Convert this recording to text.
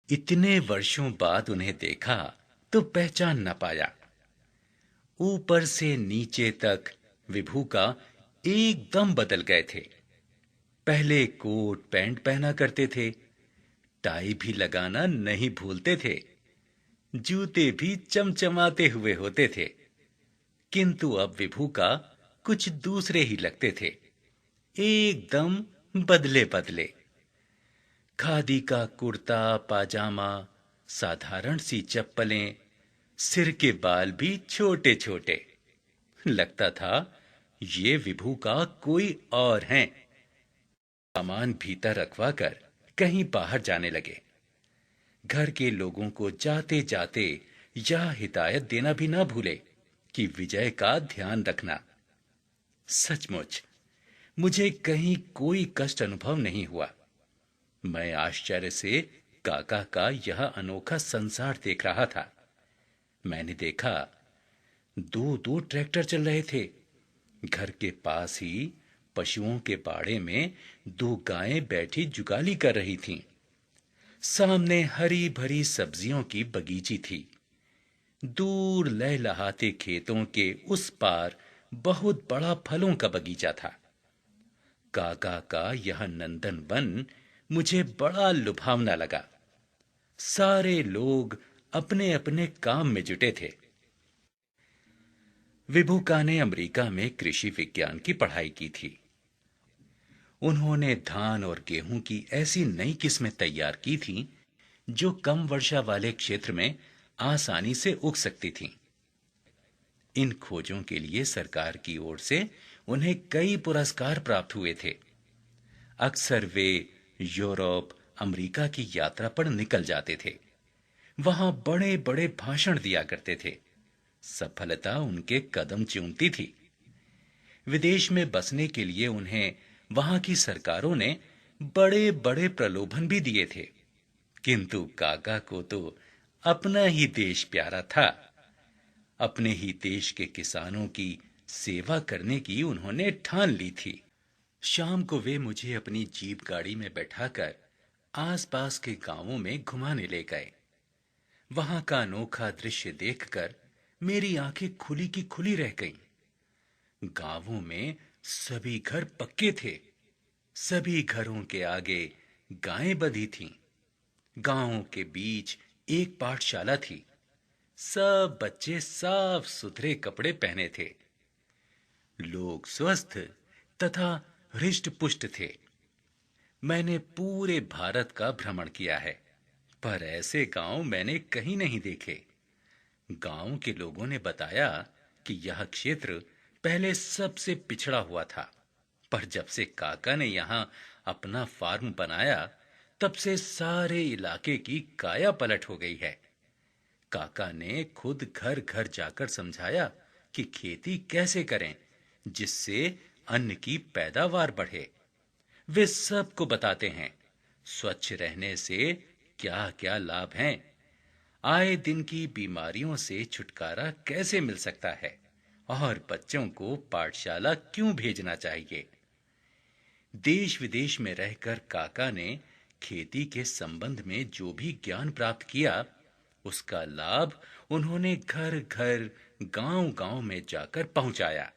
इतने वर्षों बाद उन्हें देखा तो पहचान न पाया। ऊपर से नीचे तक विभू का एकदम बदल गए थे। पहले कोट पैंट पहना करते थे, टाई भी लगाना नहीं भूलते थे, जूते भी चमचमाते हुए होते थे। किंतु अब विभू का कुछ दूसरे ही लगते थे, एकदम बदले बदले। खादी का कुर्ता पाजामा, साधारण सी चप्पलें, सिर के बाल भी छोटे छोटे। लगता था ये विभू का कोई और हैं। सामान भीतर रखवा कर कहीं बाहर जाने लगे। घर के लोगों को जाते जाते यह हिदायत देना भी ना भूले कि विजय का ध्यान रखना। सचमुच मुझे कहीं कोई कष्ट अनुभव नहीं हुआ। मैं आश्चर्य से काका का यह अनोखा संसार देख रहा था। मैंने देखा दो दो ट्रैक्टर चल रहे थे। घर के पास ही पशुओं के बाड़े में दो गायें बैठी जुगाली कर रही थीं। सामने हरी भरी सब्जियों की बगीची थी। दूर लहलहाते खेतों के उस पार बहुत बड़ा फलों का बगीचा था। काका का यह नंदन वन मुझे बड़ा लुभावना लगा। सारे लोग अपने अपने काम में जुटे थे। विभूका ने अमेरिका में कृषि विज्ञान की पढ़ाई की थी। उन्होंने धान और गेहूं की ऐसी नई किस्में तैयार की थीं जो कम वर्षा वाले क्षेत्र में आसानी से उग सकती थीं। इन खोजों के लिए सरकार की ओर से उन्हें कई पुरस्कार प्राप्त हुए थे। अक्सर वे यूरोप, अमेरिका की यात्रा पर निकल जाते थे। वहां बड़े बड़े भाषण दिया करते थे। सफलता उनके कदम चूमती थी। विदेश में बसने के लिए उन्हें वहां की सरकारों ने बड़े बड़े प्रलोभन भी दिए थे। किंतु काका को तो अपना ही देश प्यारा था। अपने ही देश के किसानों की सेवा करने की उन्होंने ठान ली थी। शाम को वे मुझे अपनी जीप गाड़ी में बैठाकर आसपास के गांवों में घुमाने ले गए। वहां का अनोखा दृश्य देखकर मेरी आंखें खुली की खुली रह गईं। गांवों में सभी घर पक्के थे। सभी घरों के आगे गायें बंधी थीं। गांवों के बीच एक पाठशाला थी। सब बच्चे साफ सुथरे कपड़े पहने थे। लोग स्वस्थ तथा हृष्ट पुष्ट थे। मैंने पूरे भारत का भ्रमण किया है, पर ऐसे गांव मैंने कहीं नहीं देखे। गांव के लोगों ने बताया कि यह क्षेत्र पहले सबसे पिछड़ा हुआ था, पर जब से काका ने यहां अपना फार्म बनाया, तब से सारे इलाके की काया पलट हो गई है। काका ने खुद घर घर जाकर समझाया कि खेती कैसे करें जिससे अन्न की पैदावार बढ़े। वे सबको बताते हैं स्वच्छ रहने से क्या क्या लाभ हैं, आए दिन की बीमारियों से छुटकारा कैसे मिल सकता है और बच्चों को पाठशाला क्यों भेजना चाहिए। देश विदेश में रहकर काका ने खेती के संबंध में जो भी ज्ञान प्राप्त किया, उसका लाभ उन्होंने घर घर गांव गांव में जाकर पहुंचाया।